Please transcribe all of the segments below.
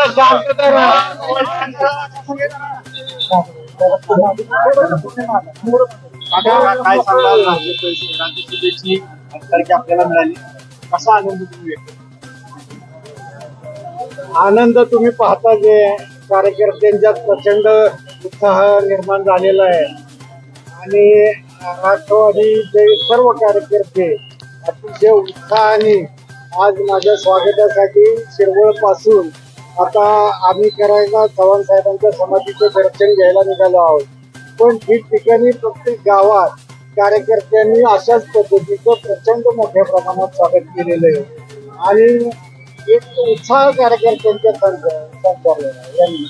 काय सांगाल राज्यसभेची आमदारकी आपल्याला मिळाली, कसा आनंद तुम्ही व्यक्त? आनंद तुम्ही पाहता जे कार्यकर्त्यांच्यात प्रचंड उत्साह निर्माण झालेला आहे आणि राष्ट्रवादीचे सर्व कार्यकर्ते अतिशय उत्साहाने आज माझ्या स्वागतासाठी शिरवळ पासून आता आम्ही करायला चव्हाण साहेबांच्या समाधीचे दर्शन घ्यायला निघालो आहोत. पण ठिकठिकाणी प्रत्येक गावात कार्यकर्त्यांनी अशाच पद्धतीचं प्रचंड मोठ्या प्रमाणात स्वागत केलेलं आहे आणि एक उत्साह कार्यकर्त्यांच्या संचारलेला आहे.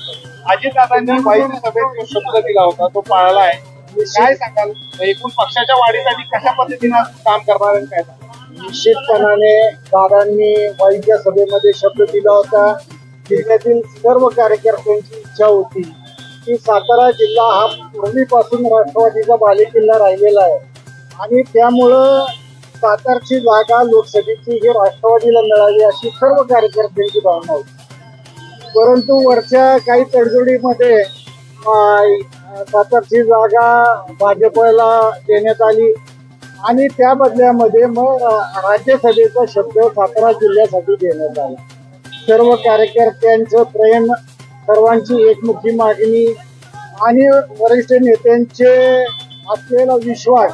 अजितदादांनी वाईट सभेत शब्द दिला होता तो पाळला आहे, काय सांगाल? एकूण पक्षाच्या वाढीसाठी कशा पद्धतीनं काम करणार आहे काय? निश्चितपणाने दादांनी वाईच्या सभेमध्ये शब्द दिला होता. जिल्ह्यातील सर्व कार्यकर्त्यांची इच्छा होती की सातारा जिल्हा हा पूर्वीपासून राष्ट्रवादीचा बालेकिल्ला राहिलेला आहे आणि त्यामुळं सातारची जागा लोकसभेची ही राष्ट्रवादीला मिळावी अशी सर्व कार्यकर्त्यांची भावना होती. परंतु वरच्या काही तडजोडीमध्ये सातारची जागा भाजपला देण्यात आली आणि त्या बदल्यामध्ये मग राज्यसभेचा शब्द सातारा जिल्ह्यासाठी देण्यात आला. सर्व कार्यकर्त्यांचं प्रेम, सर्वांची एकमुखी मागणी आणि वरिष्ठ नेत्यांचे असलेला विश्वास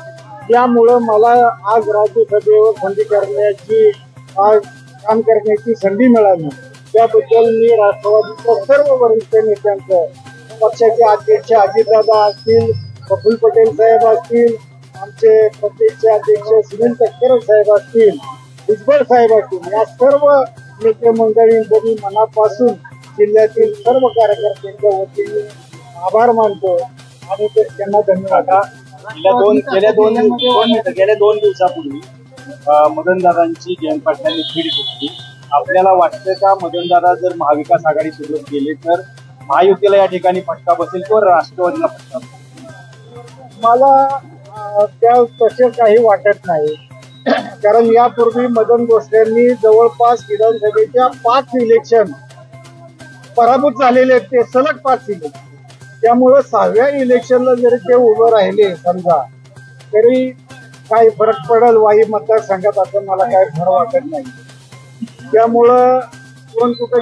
यामुळं मला आज राज्यसभेवर संधी करण्याची काम करण्याची संधी मिळाली. त्याबद्दल मी राष्ट्रवादीच्या सर्व वरिष्ठ नेत्यांचं, पक्षाचे अध्यक्ष अजितदादा असतील, प्रफुल्ल पटेल साहेब असतील, आमचे प्रदेशचे अध्यक्ष सुनील तटकरे साहेब असतील, भुजबळ साहेब असतील, या सर्व नेते मंडळींचे मी मनापासून जिल्ह्यातील सर्व कार्यकर्त्यांच्या वतीने आभार मानतो आणि त्यांना धन्यवाद. गेल्या दोन दिवसापूर्वी मदनदादांची जयंत पाटलांनी भेट घेतली. आपल्याला वाटतं का मदनदादा जर महाविकास आघाडी सोबत गेले तर महायुतीला या ठिकाणी फटका बसेल किंवा राष्ट्रवादीला फटका बसेल? मला त्या तसे काही वाटत नाही, कारण यापूर्वी मदन गोष्टींनी जवळपास विधानसभेच्या 5 इलेक्शन पराभूत झालेले आहेत, ते सलग 5 इलेक्शन. त्यामुळं 6व्या इलेक्शनला जरी ते उभं राहिले समजा तरी काही फरक पडेल वाई मतदारसंघात असं मला काही खरं वाटत नाही. त्यामुळं कोण कुठं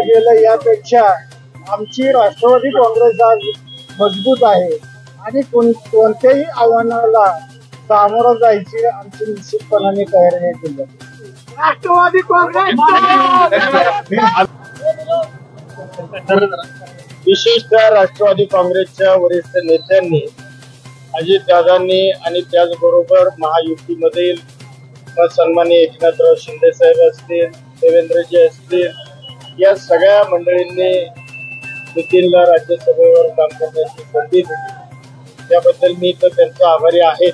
गेलं यापेक्षा आमची राष्ट्रवादी काँग्रेस आज मजबूत आहे आणि कोणत्याही आव्हानाला सामोरं जायची आमची निश्चितपणाने तयारी केली. राष्ट्रवादी काँग्रेस विशेषतः राष्ट्रवादी काँग्रेसच्या वरिष्ठ नेत्यांनी, अजितदादांनी आणि त्याचबरोबर महायुतीमधील सन्माननीय एकनाथराव शिंदे साहेब असतील, देवेंद्रजी असतील, या सगळ्या मंडळींनी नितीनला राज्यसभेवर काम करण्याची संधी दिली. त्याबद्दल मी तर त्यांचा आभारी आहे.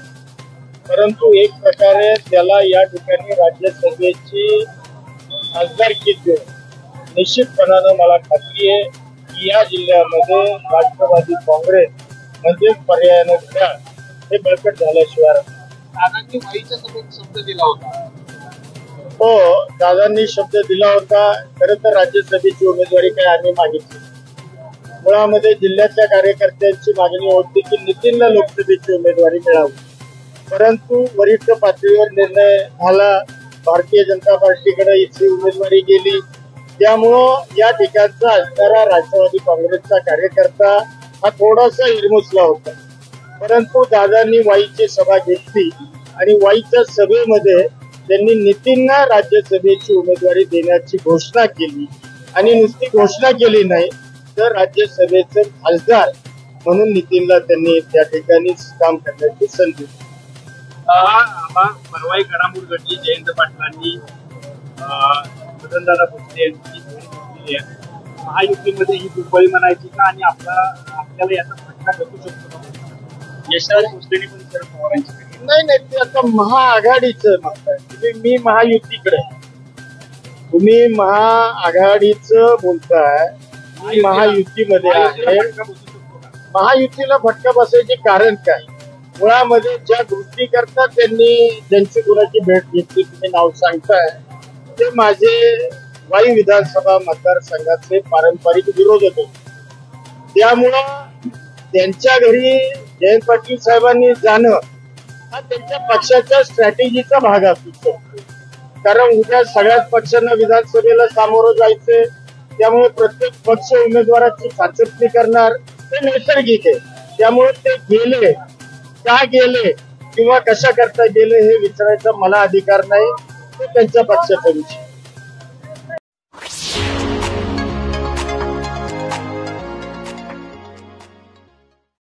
परंतु एक प्रकारे त्याला या ठिकाणी राज्यसभेची खासदारकी देऊन निश्चितपणानं मला खात्री आहे की या जिल्ह्यामध्ये राष्ट्रवादी काँग्रेस म्हणजे पर्यायानं घड्याळ हे बळकट झाल्याशिवाय. दादांनी वाईच्या सभेत शब्द दिला होता. हो, दादांनी शब्द दिला होता. खरं तर राज्यसभेची उमेदवारी काय आम्ही मागितली. मुळामध्ये जिल्ह्यातल्या कार्यकर्त्यांची मागणी होती की नितीनला लोकसभेची उमेदवारी मिळावी, परंतु वरिष्ठ पातळीवर निर्णय झाला. भारतीय जनता पार्टीकडे इथली उमेदवारी गेली. त्यामुळं या ठिकाणचा असणारा राष्ट्रवादी काँग्रेसचा कार्यकर्ता हा थोडासा हिरमुसला होता. परंतु दादांनी वाईची सभा घेतली आणि वाईच्या सभेमध्ये त्यांनी नितीनला राज्यसभेची उमेदवारी देण्याची घोषणा केली आणि नुसती घोषणा केली नाही तर राज्यसभेचे खासदार म्हणून नितीनला त्यांनी त्या ठिकाणी काम करण्याची संधी दिली. परवाई घडामोड घडली. जयंत पाटलांनी मदनदादा भोसले यांची भेट घेतलेली आहे. महायुतीमध्ये ही दुर्बळी म्हणायची का आणि आपल्याला याचा फटका बसू शकतो का? यशराज भोसलेंनी पण शरद पवारांची भेट. नाही, ते आता महाआघाडीचं म्हणताय तुम्ही. मी महायुतीकडे, तुम्ही महाआघाडीचं बोलताय. मी महायुतीमध्ये आहे. महायुतीला फटका बसायचे कारण काय? मुळामध्ये ज्या गोष्टी करतात त्यांनी ज्यांची कुणाची भेट घेतली तुम्ही नाव सांगताय ते माझे वाई विधानसभा मतदारसंघाचे पारंपरिक विरोधक होते. त्यामुळं त्यांच्या घरी जयंत पाटील साहेबांनी जाणं हा त्यांच्या पक्षाच्या स्ट्रॅटेजीचा भाग असू शकतो. कारण उद्या सगळ्याच पक्षांना विधानसभेला सामोरं जायचंय, त्यामुळे प्रत्येक पक्ष उमेदवाराची चाचपणी करणार ते नैसर्गिक आहे. त्यामुळे ते गेले, का गेले किंवा कशा करता गेले हे विचारायचा मला अधिकार नाही, तो त्यांच्या पक्षाचा विषय.